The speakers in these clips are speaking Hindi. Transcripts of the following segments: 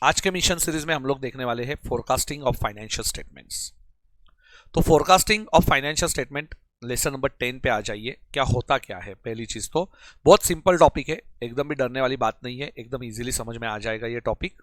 आज के मिशन सीरीज में हम लोग देखने वाले हैं फोरकास्टिंग ऑफ फाइनेंशियल स्टेटमेंट्स। तो forecasting of financial statement lesson number 10 पे आ जाइए। क्या होता क्या है? पहली चीज तो बहुत सिंपल टॉपिक है, एकदम भी डरने वाली बात नहीं है, एकदम इजीली समझ में आ जाएगा ये topic.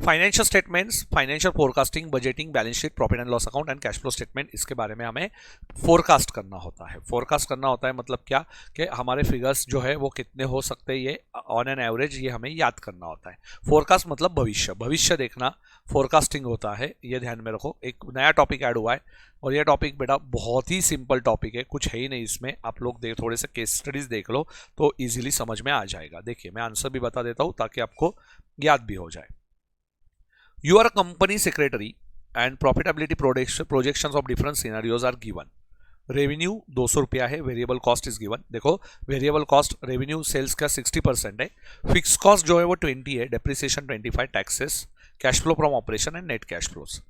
Financial statements, financial forecasting, budgeting, balance sheet, profit and loss account and cash flow statement, इसके बारे में हमें फोरकास्ट करना होता है। फोरकास्ट करना होता है मतलब क्या कि हमारे फिगर्स जो है वो कितने हो सकते हैं, ये ऑन एन एवरेज ये हमें याद करना होता है। फोरकास्ट मतलब भविष्य, भविष्य देखना फोरकास्टिंग होता है, ये ध्यान में रखो। एक नया टॉपिक ऐड हुआ है और ये टॉपिक बेटा बहुत ही सिंपल टॉपिक है, कुछ है ही नहीं इसमें। आप लोग थोड़े से केस स्टडीज देख लो तो इजीली समझ में आ जाएगा। देखिए मैं आंसर भी बता देता हूँ ताकि आपको याद भी हो जाए। You are a company secretary and profitability projections of different scenarios are given. Revenue 200 रुपया है, वेरिएबल कॉस्ट इज गिवन। देखो वेरिएबल कॉस्ट रेवेन्यू सेल्स का 60% है, फिक्स कॉस्ट जो है वो 20 है, depreciation 25, taxes, cash flow from operation and net cash flows.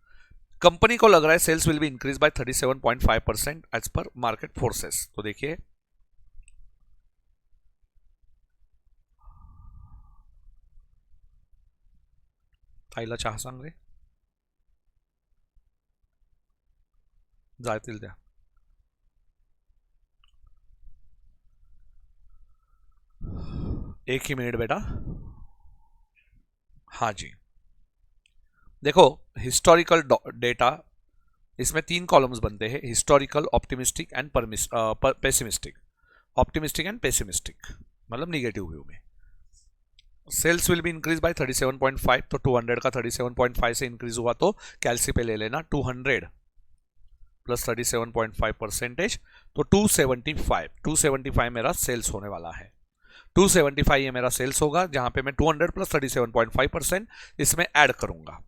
Company को लग रहा है sales will be increase by 37.5% as per market forces. तो देखिए ताईला चहा सांग रे, जातील द्या। एक ही मिनट बेटा। हाँ जी, देखो हिस्टोरिकल डेटा, इसमें 3 कॉलम्स बनते हैं, historical, optimistic and pessimistic. Optimistic and pessimistic मतलब निगेटिव व्यू में। Sales will be increase by 37.5, तो 200 का 37.5 से इंक्रीज हुआ तो कैलसी पे ले लेना, 200 प्लस 37.5%, तो 275 मेरा सेल्स होने वाला है। 275 ये मेरा सेल्स होगा, जहां पे मैं 200 प्लस 37.5% इसमें ऐड करूंगा।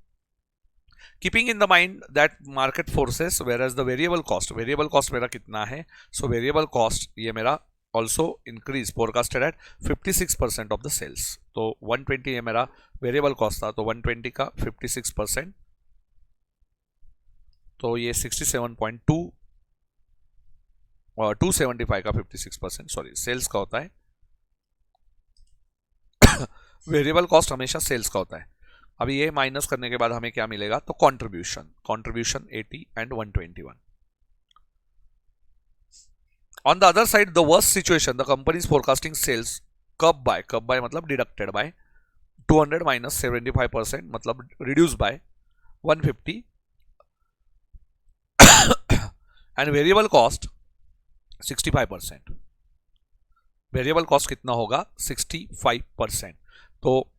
Keeping in the mind that market forces where as the variable cost मेरा कितना है, सो वेरिएबल कॉस्ट ये मेरा also increase forecasted at 56% of the sales. तो 120 ये मेरा वेरिएबल कॉस्ट था, तो 120 का 56%, तो ये 67.2 और 275 का 56%, सॉरी सेल्स का होता है। वेरिएबल कॉस्ट हमेशा सेल्स का होता है। अभी ये माइनस करने के बाद हमें क्या मिलेगा, तो contribution 80 and 121। On the other side, the worst situation, the company is forecasting sales कब by मतलब डिडक्टेड बाय 200 minus 75% मतलब reduce by 150 and variable cost 65%। Variable cost कितना होगा, 65%। तो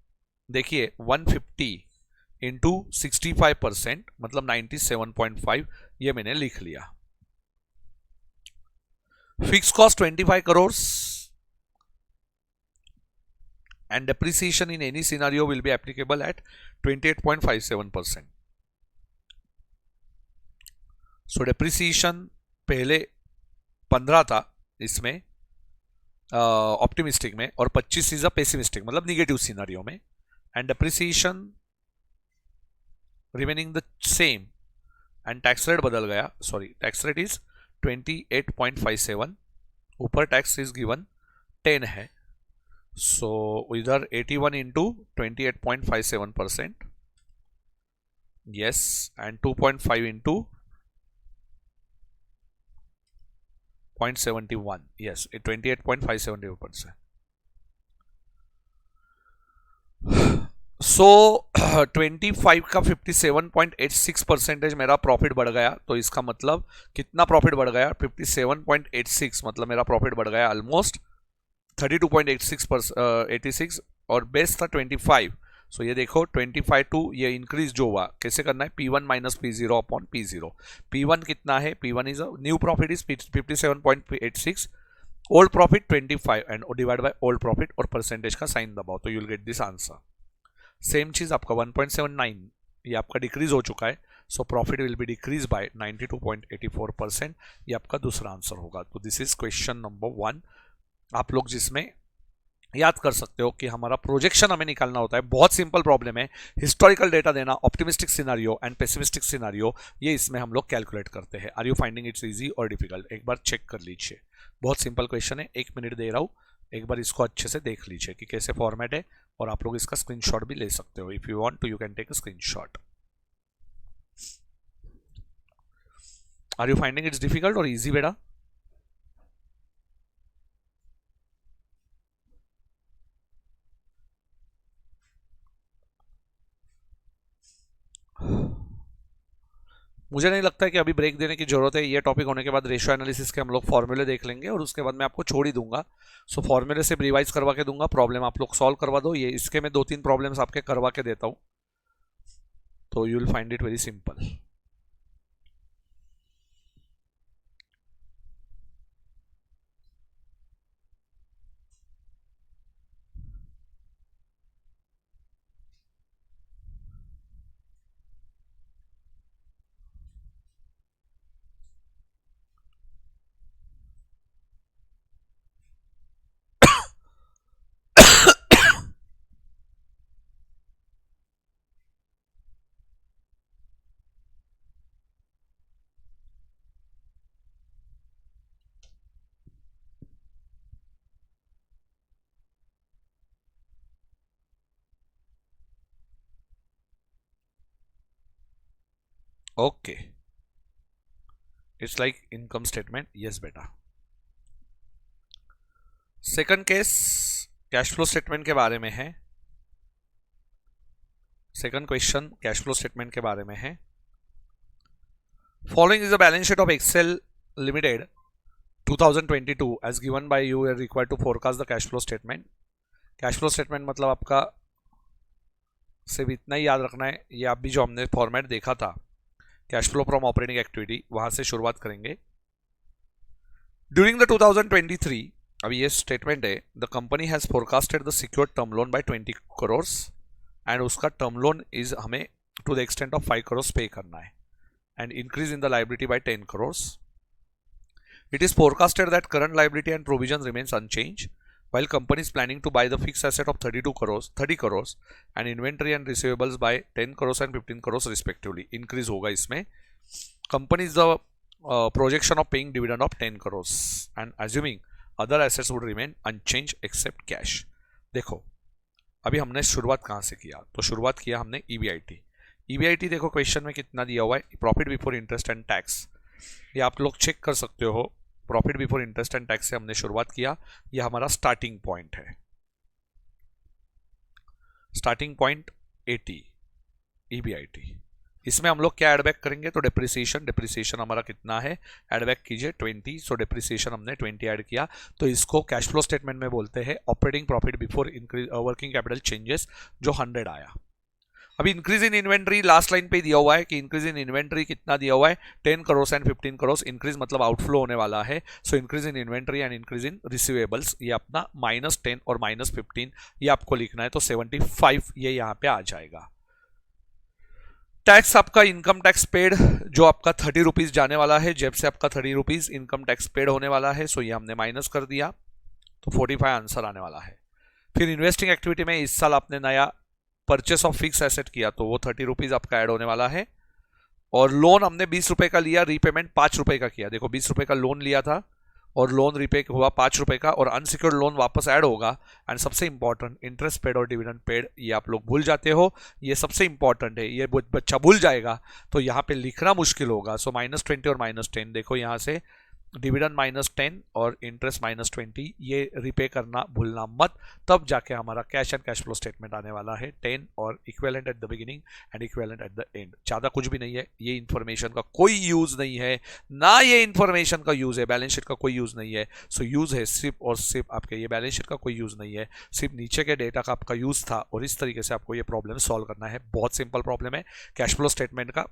देखिए 150 इंटू 65% मतलब 97.5, ये मैंने लिख लिया। Fix cost 25 crore and depreciation in any scenario will be applicable at 28.57%. So depreciation पहले 15 था इसमें ऑप्टिमिस्टिक में, और 25 इज अ पेसिमिस्टिक मतलब निगेटिव सिनारियो में, and depreciation remaining the same and tax rate बदल गया, सॉरी टैक्स रेट इज 28.57, ऊपर टैक्स इज गिवन 10 है, सो इधर 81 into 28.57%, yes, and 2.5 into 0.71, yes 28.571%। सो 25 का 57.86% मेरा प्रॉफिट बढ़ गया। तो इसका मतलब कितना प्रॉफिट बढ़ गया, 57.86, मतलब मेरा प्रॉफिट बढ़ गया ऑलमोस्ट 32.86, और बेस था 25। सो ये देखो 25 टू ये इंक्रीज जो हुआ, कैसे करना है, P1 minus P0 upon P0। P1 कितना है, P1 is new profit is 57.86, old profit 25 and divide by old profit, और परसेंटेज का साइन दबाओ तो you will get this answer. Same चीज आपका 1.79 ये आपका डिक्रीज हो चुका है, so profit will be decrease by 92.84%, ये आपका दूसरा आंसर होगा। तो दिस इज क्वेश्चन नंबर 1, आप लोग जिसमें याद कर सकते हो कि हमारा प्रोजेक्शन हमें निकालना होता है। बहुत सिंपल प्रॉब्लम है, हिस्टोरिकल डेटा देना, optimistic scenario and pessimistic scenario, ये इसमें हम लोग कैलकुलेट करते हैं। Are you finding it's easy और डिफिकल्ट, एक बार चेक कर लीजिए। बहुत सिंपल क्वेश्चन है, 1 मिनट दे रहा हूँ, एक बार इसको अच्छे से देख लीजिए कि कैसे फॉर्मेट है, और आप लोग इसका स्क्रीनशॉट भी ले सकते हो। If you want to you can take a screenshot. Are you finding it's difficult और इजी बेटा? मुझे नहीं लगता है कि अभी ब्रेक देने की जरूरत है। ये टॉपिक होने के बाद रेशियो एनालिसिस के हम लोग फॉर्मूले देख लेंगे और उसके बाद मैं आपको छोड़ ही दूंगा। सो फॉर्मूले से रिवाइज करवा के दूंगा, प्रॉब्लम आप लोग सॉल्व करवा दो। ये इसके मैं 2-3 प्रॉब्लम्स आपके करवा के देता हूं, तो you will find it very simple. Okay, it's like income statement. Yes बेटा। Second case cash flow statement के बारे में है। Second question cash flow statement के बारे में है। Following is the balance sheet of Excel limited 2022 as given by you are required to forecast the cash flow statement। Cash flow statement मतलब आपका सिर्फ इतना ही याद रखना है, ये आप भी जो हमने फॉर्मेट देखा था cash flow from operating activity, वहां से शुरुआत करेंगे। ड्यूरिंग द 2023, अभी ये स्टेटमेंट है, the company has forecasted the secured term loan by 20 crore and उसका टर्म लोन इज हमें to the extent of 5 crore पे करना है and increase in the liability by 10 crore. It is forecasted that current liability and provision remains unchanged, while company is planning to buy the fixed asset of 30 crores and inventory and receivables by 10 crores and 15 crores respectively. Increase होगा इसमें. Company is the projection of paying dividend of 10 crores and assuming other assets would remain unchanged except cash. देखो अभी हमने शुरुआत कहाँ से किया, तो शुरुआत किया हमने EBIT। EBIT देखो क्वेश्चन में कितना दिया हुआ है, profit before interest and tax. ये आप लोग चेक कर सकते हो, profit before interest and tax से हमने शुरुआत किया। ये हमारा स्टार्टिंग पॉइंट है, स्टार्टिंग पॉइंट 80 EBIT। इसमें हम लोग क्या एडबैक करेंगे, तो डिप्रिसिएशन हमारा कितना है, एडबैक कीजिए 20। सो डिप्रिसिएशन हमने 20 ऐड किया, तो इसको कैश फ्लो स्टेटमेंट में बोलते हैं operating profit before increase working capital changes, जो 100 आया। अभी increase in inventory last line पे दिया हुआ है कि इंक्रीज इन इन्वेंट्री कितना दिया हुआ है, 10 करोड़ एंड 15 करोड़। इंक्रीज मतलब आउटफ्लो होने वाला है। So increase in inventory and increase in receivables, ये अपना -10 और -15 ये आपको लिखना है, तो 75 ये यहाँ पे आ जाएगा। टैक्स आपका इनकम टैक्स पेड जो आपका 30 रुपीज जाने वाला है, जेब से आपका 30 रुपीज इनकम टैक्स पेड होने वाला है। सो ये हमने माइनस कर दिया, तो 45 आंसर आने वाला है। फिर इन्वेस्टिंग एक्टिविटी में इस साल आपने नया परचेस ऑफ फिक्स एसेट किया, तो वो 30 रुपीज आपका ऐड होने वाला है। और लोन हमने 20 रुपए का लिया, रीपेमेंट 5 रुपए का किया। देखो 20 रुपए का लोन लिया था और लोन रीपे हुआ 5 रुपए का, और अनसिक्योर्ड लोन वापस ऐड होगा। एंड सबसे इंपॉर्टेंट इंटरेस्ट पेड और डिविडेंड पेड, ये आप लोग भूल जाते हो, ये सबसे इंपॉर्टेंट है। ये बच्चा भूल जाएगा तो यहाँ पे लिखना मुश्किल होगा। सो -20 और -10, देखो यहाँ से डिविडेंड -10 और इंटरेस्ट -20, ये रिपे करना भूलना मत, तब जाके हमारा cash and cash flow statement आने वाला है 10 और equivalent at the beginning and equivalent at the end. ज़्यादा कुछ भी नहीं है, ये इन्फॉर्मेशन का कोई यूज़ नहीं है, ना ये इन्फॉर्मेशन का यूज़ है, बैलेंस शीट का कोई यूज़ नहीं है। सो यूज़ है सिर्फ और सिर्फ आपके, ये बैलेंस शीट का कोई यूज़ नहीं है, सिर्फ नीचे के डेटा का आपका यूज़ था। और इस तरीके से आपको ये प्रॉब्लम सॉल्व करना है। बहुत सिंपल प्रॉब्लम है कैश फ्लो स्टेटमेंट का,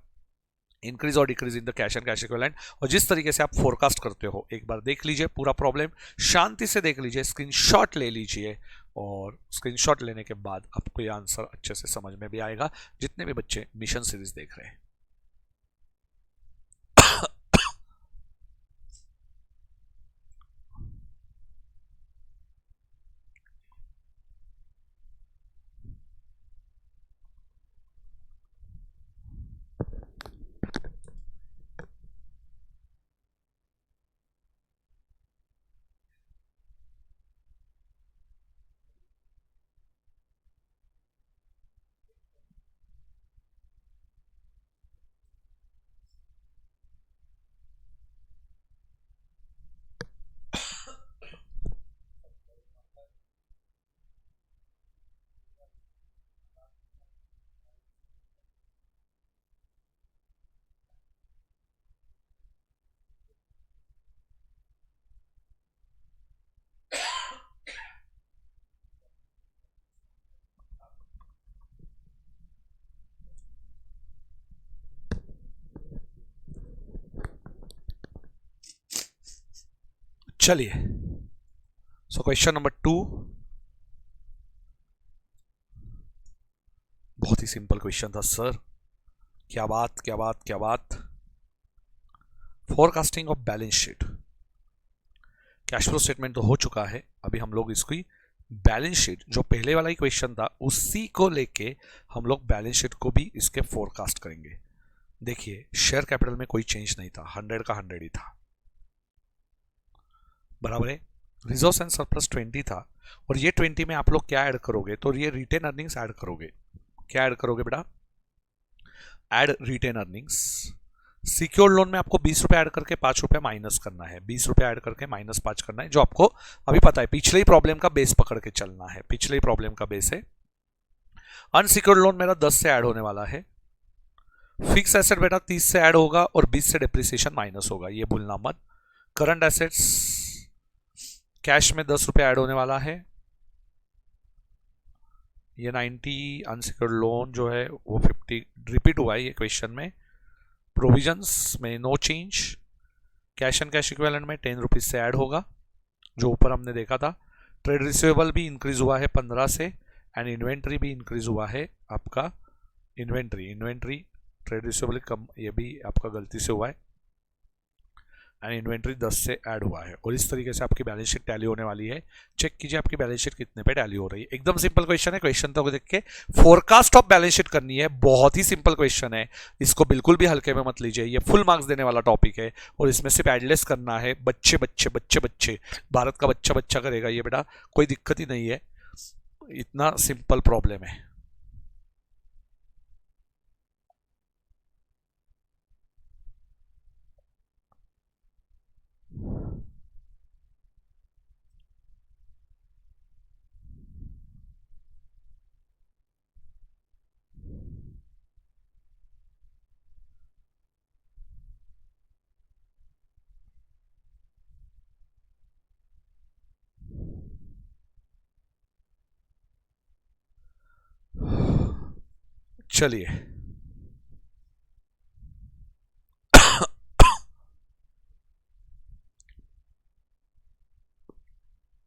इंक्रीज और decrease in the cash and cash equivalent. और जिस तरीके से आप फोरकास्ट करते हो, एक बार देख लीजिए पूरा प्रॉब्लम, शांति से देख लीजिए, स्क्रीनशॉट ले लीजिए, और स्क्रीनशॉट लेने के बाद आपको ये आंसर अच्छे से समझ में भी आएगा, जितने भी बच्चे मिशन सीरीज देख रहे हैं। चलिए, सो क्वेश्चन नंबर 2 बहुत ही सिंपल क्वेश्चन था सर। क्या बात क्या बात क्या बात। Forecasting of balance sheet. Cash flow statement तो हो चुका है, अभी हम लोग इसकी बैलेंस शीट, जो पहले वाला ही क्वेश्चन था उसी को लेके हम लोग बैलेंस शीट को भी इसके फोरकास्ट करेंगे। देखिए, शेयर कैपिटल में कोई चेंज नहीं था, 100 का 100 ही था, बराबर है। रिजर्व्स एंड सरप्लस 20 था, और ये 20 में आप लोग क्या ऐड करोगे, तो ये रिटेन अर्निंग्स ऐड करोगे। क्या ऐड करोगे बेटा? Add retain earnings. Secured loan में आपको 20 रुपए ऐड करके 5 रुपए माइनस करना है, 20 रुपए ऐड करके -5 करना है, जो आपको अभी पता है, पिछले ही प्रॉब्लम का बेस पकड़ के चलना है, पिछले ही प्रॉब्लम का बेस है। अनसिक्योर्ड लोन मेरा 10 से ऐड होने वाला है। फिक्स एसेट बेटा 30 से ऐड होगा और 20 से डिप्रिसिएशन माइनस होगा, ये भूलना मत। करंट एसेट्स कैश में 10 रुपए ऐड होने वाला है। ये 90 अनसिक्योर्ड लोन जो है वो 50 रिपीट हुआ है ये क्वेश्चन में। प्रोविजंस में no change. Cash and cash equivalent में 10 रुपीज से ऐड होगा, जो ऊपर हमने देखा था। ट्रेड रिसीवेबल भी इंक्रीज हुआ है 15 से, एंड इन्वेंट्री भी इंक्रीज हुआ है आपका। इन्वेंट्री ट्रेड रिसीवेबल कम, ये भी आपका गलती से हुआ है, एंड इन्वेंट्री 10 से ऐड हुआ है। और इस तरीके से आपकी बैलेंस शीट टैली होने वाली है। चेक कीजिए आपकी बैलेंस शीट कितने पे टैली हो रही है। एकदम सिंपल क्वेश्चन है, क्वेश्चन तो देख के फोरकास्ट ऑफ बैलेंस शीट करनी है, बहुत ही सिंपल क्वेश्चन है, इसको बिल्कुल भी हल्के में मत लीजिए। ये फुल मार्क्स देने वाला टॉपिक है, और इसमें सिर्फ एडलेस करना है। बच्चे बच्चे बच्चे बच्चे, भारत का बच्चा बच्चा करेगा ये बेटा, कोई दिक्कत ही नहीं है, इतना सिंपल प्रॉब्लम है। चलिए,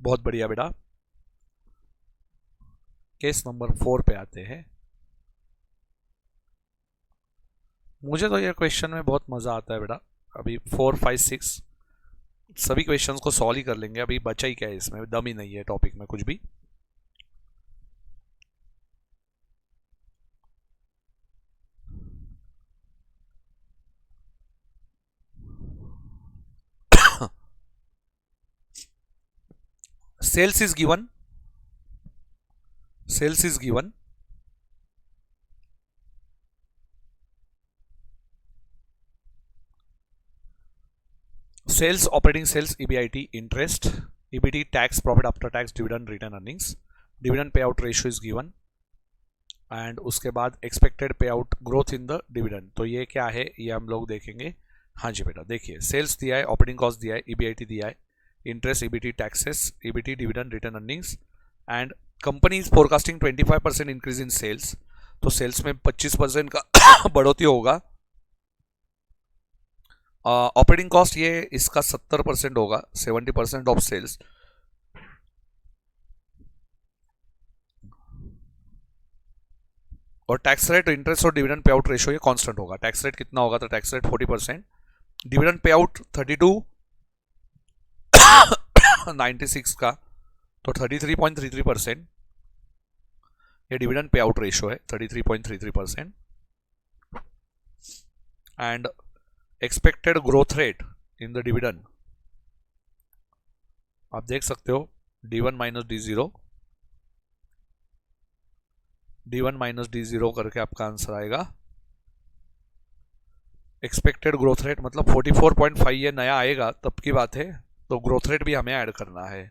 बहुत बढ़िया बेटा। केस नंबर 4 पे आते हैं। मुझे तो ये क्वेश्चन में बहुत मजा आता है बेटा। अभी 4, 5, 6 सभी क्वेश्चंस को सॉल्व ही कर लेंगे, अभी बचा ही क्या है, इसमें दम ही नहीं है टॉपिक में कुछ भी। sales is given, sales is given, sales, operating sales, EBIT, interest, EBT, tax, profit after tax, dividend, return earnings, dividend payout ratio is given, and उसके बाद एक्सपेक्टेड पे out growth in the dividend. तो ये क्या है, ये हम लोग देखेंगे। हाँ जी बेटा, देखिए सेल्स दिया है, ऑपरेटिंग कॉस्ट दिया है, EBIT दिया है, interest, EBT, taxes, EBT, dividend, return earnings, and company is forecasting 25% increase in sales. तो सेल्स में 25% का बढ़ोतरी होगा। ऑपरेटिंग कॉस्ट ये इसका 70% होगा, 70% ऑफ सेल्स। और टैक्स रेट, इंटरेस्ट और डिविडेंड पे आउट रेशियो ये कांस्टेंट होगा। टैक्स रेट कितना होगा, तो tax rate 40%, dividend pay out 32 96 का, तो 33.33%। ये डिविडेंड पे आउट रेशियो है 33.33%। And expected growth rate in the dividend आप देख सकते हो, D1 minus D0, D1 minus D0 करके आपका आंसर आएगा। एक्सपेक्टेड ग्रोथ रेट मतलब 44.5 ये नया आएगा तब की बात है, तो ग्रोथ रेट भी हमें ऐड करना है।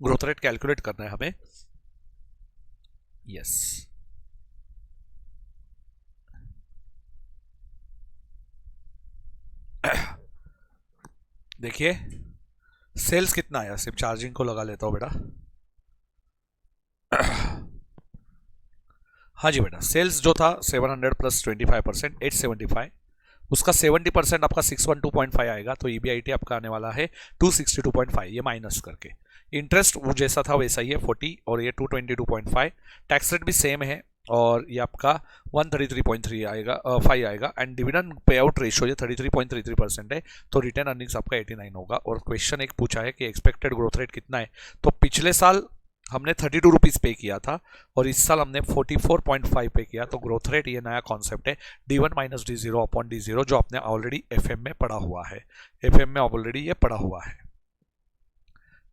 ग्रोथ रेट कैलकुलेट करना है हमें। यस, देखिए सेल्स कितना आया, सिर्फ चार्जिंग को लगा लेता हूं बेटा। हाँ जी बेटा, सेल्स जो था 700 प्लस 25% 875, उसका 70% आपका 612.5 आएगा, तो EBIT आपका आने वाला है 262.5, ये माइनस करके। इंटरेस्ट वो जैसा था वैसा ही है 40 और ये 222.5। टैक्स रेट भी सेम है और ये आपका 133.3 आएगा 5 आएगा। And dividend pay out ratio ये 33.33% है, तो रिटर्न अर्निंग्स आपका 89 होगा। और क्वेश्चन एक पूछा है कि एक्सपेक्टेड ग्रोथ रेट कितना है, तो पिछले साल हमने 32 रुपीज़ पे किया था और इस साल हमने 44.5 पे किया, तो ग्रोथ रेट ये नया कॉन्सेप्ट है D1 minus D0 upon D0, जो आपने ऑलरेडी FM में पढ़ा हुआ है। FM में ऑलरेडी ये पढ़ा हुआ है,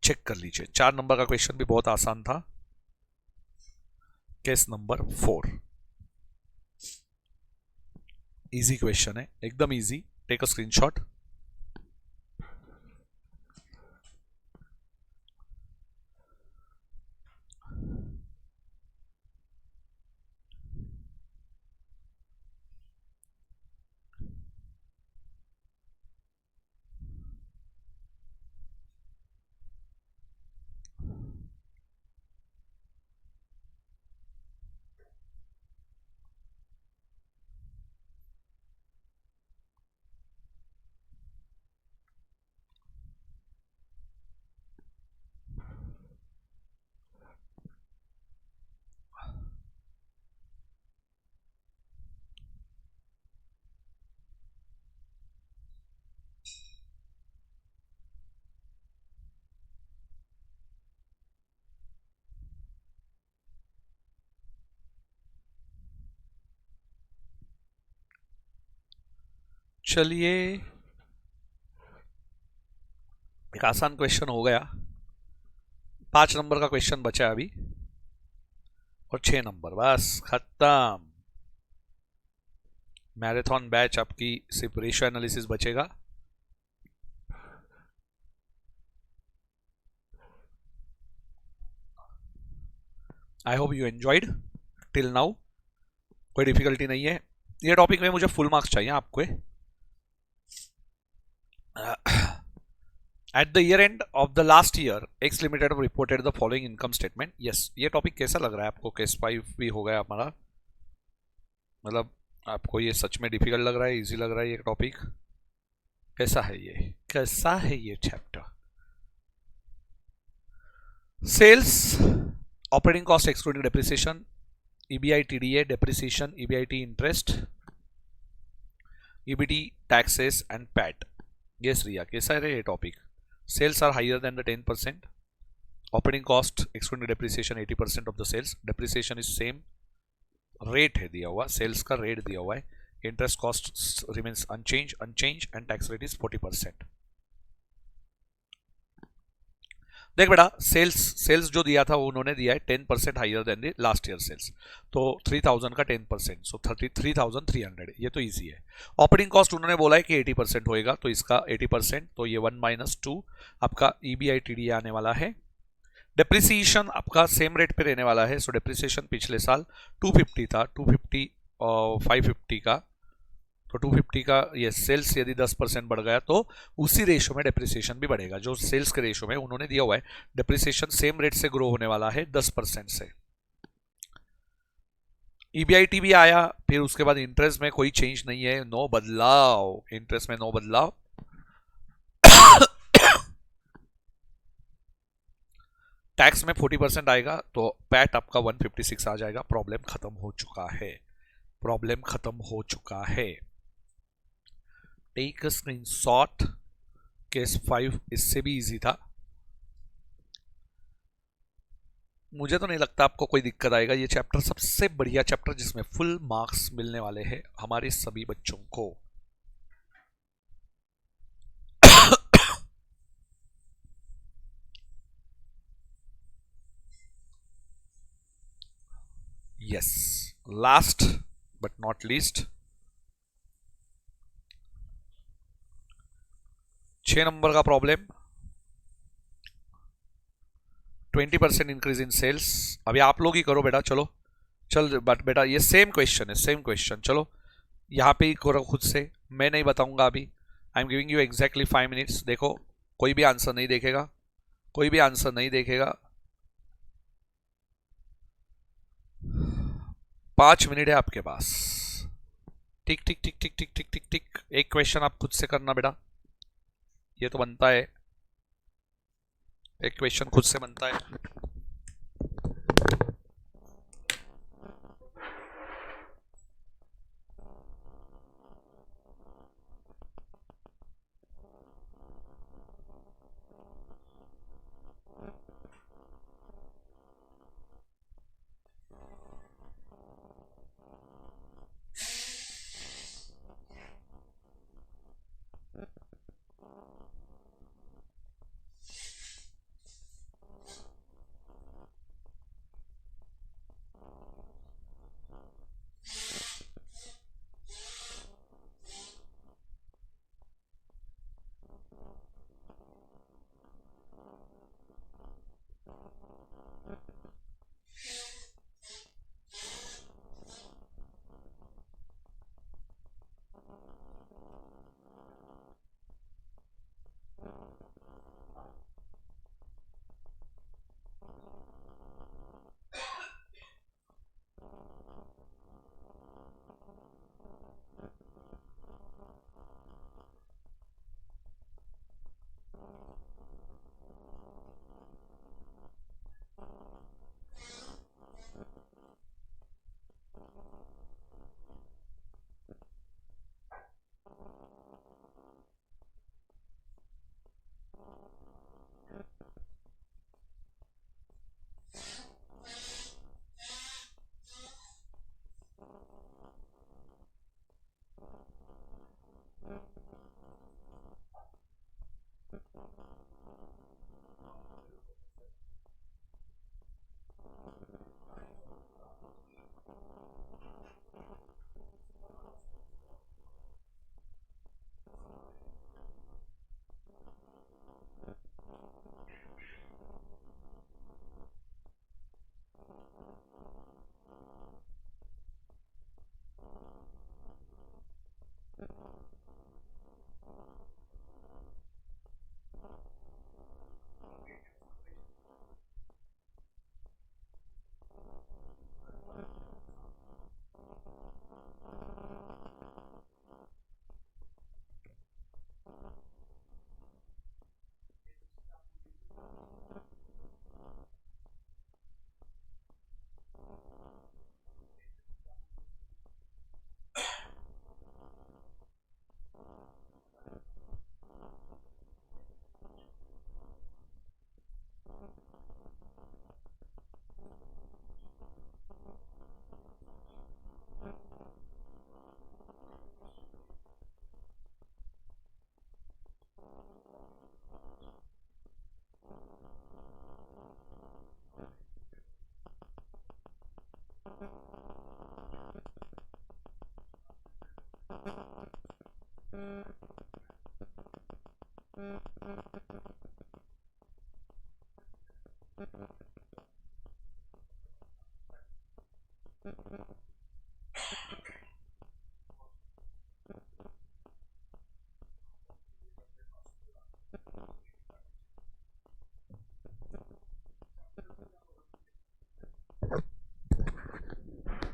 चेक कर लीजिए। 4 नंबर का क्वेश्चन भी बहुत आसान था। केस नंबर 4 इजी क्वेश्चन है, एकदम इजी। Take a screenshot. चलिए, एक आसान क्वेश्चन हो गया। 5 नंबर का क्वेश्चन बचा है अभी और 6 नंबर, बस खत्म। मैराथन बैच आपकी सिर्फ रेशियो एनालिसिस बचेगा। I hope you enjoyed till now. कोई डिफिकल्टी नहीं है। ये टॉपिक में मुझे फुल मार्क्स चाहिए आपको। At the year end of the last year x limited reported the following income statement. Yes, ये टॉपिक कैसा लग रहा है आपको? केस 5 भी हो गया हमारा, मतलब आपको ये सच में डिफिकल्ट लग रहा है, इजी लग रहा है ये टॉपिक? कैसा है ये, कैसा है ये chapter? Sales, operating cost excluding depreciation, EBITDA, depreciation, EBIT interest, EBT taxes and PAT. Yes, Riya, कैसा है ये topic? Sales are higher than the 10%. Operating cost excluding depreciation 80% of the sales. Depreciation is same rate है दिया हुआ, sales का rate दिया हुआ है. Interest cost remains unchanged and tax rate is 40%. देख बेटा, सेल्स जो दिया था वो उन्होंने दिया है 10% higher than the last year sales, तो 3000 का 10%, सो 33,300, ये तो इजी है। ऑपरेटिंग कॉस्ट उन्होंने बोला है कि 80% होएगा, तो इसका 80%, तो ये 1 - 2 आपका EBITD आने वाला है। डेप्रिसिएशन आपका सेम रेट पे रहने वाला है, सो डेप्रिसिएशन पिछले साल 250 था, 250 और 550 का, तो 250 का ये सेल्स यदि 10% बढ़ गया तो उसी रेशो में डेप्रिसिएशन भी बढ़ेगा, जो सेल्स के रेशो में उन्होंने दिया हुआ है। डेप्रिसिएशन सेम रेट से ग्रो होने वाला है 10% से। EBIT भी आया, फिर उसके बाद इंटरेस्ट में कोई चेंज नहीं है, नो बदलाव, इंटरेस्ट में नो बदलाव। टैक्स में 40% आएगा, तो पैट आपका 156 आ जाएगा। प्रॉब्लम खत्म हो चुका है, प्रॉब्लम खत्म हो चुका है। Take a screenshot. केस 5 इससे भी इजी था। मुझे तो नहीं लगता आपको कोई दिक्कत आएगा। ये चैप्टर सबसे बढ़िया चैप्टर जिसमें फुल मार्क्स मिलने वाले हैं हमारे सभी बच्चों को। Yes, last but not least, 6 number का प्रॉब्लम। 20% increase in sales. अभी आप लोग ही करो बेटा, चलो चल, बट बेटा ये सेम क्वेश्चन है, सेम क्वेश्चन। चलो यहाँ पे ही करो खुद से, मैं नहीं बताऊंगा अभी। I am giving you exactly 5 minutes. देखो, कोई भी आंसर नहीं देखेगा, कोई भी आंसर नहीं देखेगा। 5 मिनट है आपके पास, टिक टिक टिक टिक टिक टिक टिक टिक। एक क्वेश्चन आप खुद से करना बेटा, ये तो बनता है, एक क्वेश्चन खुद से बनता है।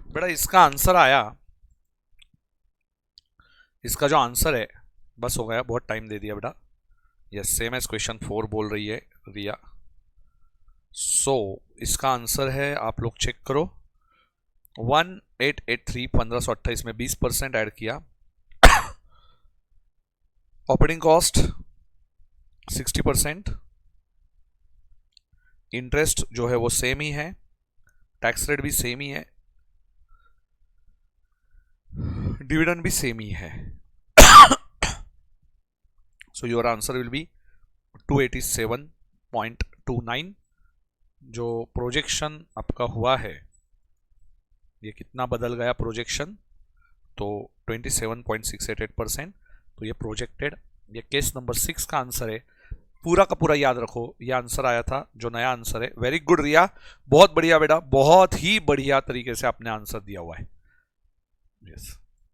बेटा इसका आंसर आया, इसका जो आंसर है, बस हो गया, बहुत टाइम दे दिया बेटा। यस, सेम एज क्वेश्चन 4 बोल रही है रिया। सो इसका आंसर है, आप लोग चेक करो, 1883 1528 में 20% ऐड किया, ऑपरेटिंग कॉस्ट 60%, इंटरेस्ट जो है वो सेम ही है, टैक्स रेट भी सेम ही है, डिविडेंड भी सेम ही है। So your answer will be 287.29। जो प्रोजेक्शन आपका हुआ है, ये कितना बदल गया प्रोजेक्शन, तो 27.688%। तो ये प्रोजेक्टेड, ये केस नंबर 6 का आंसर है। पूरा का पूरा याद रखो, ये आंसर आया था जो नया आंसर है। वेरी गुड रिया, बहुत बढ़िया बेटा, बहुत ही बढ़िया तरीके से आपने आंसर दिया हुआ है। यस।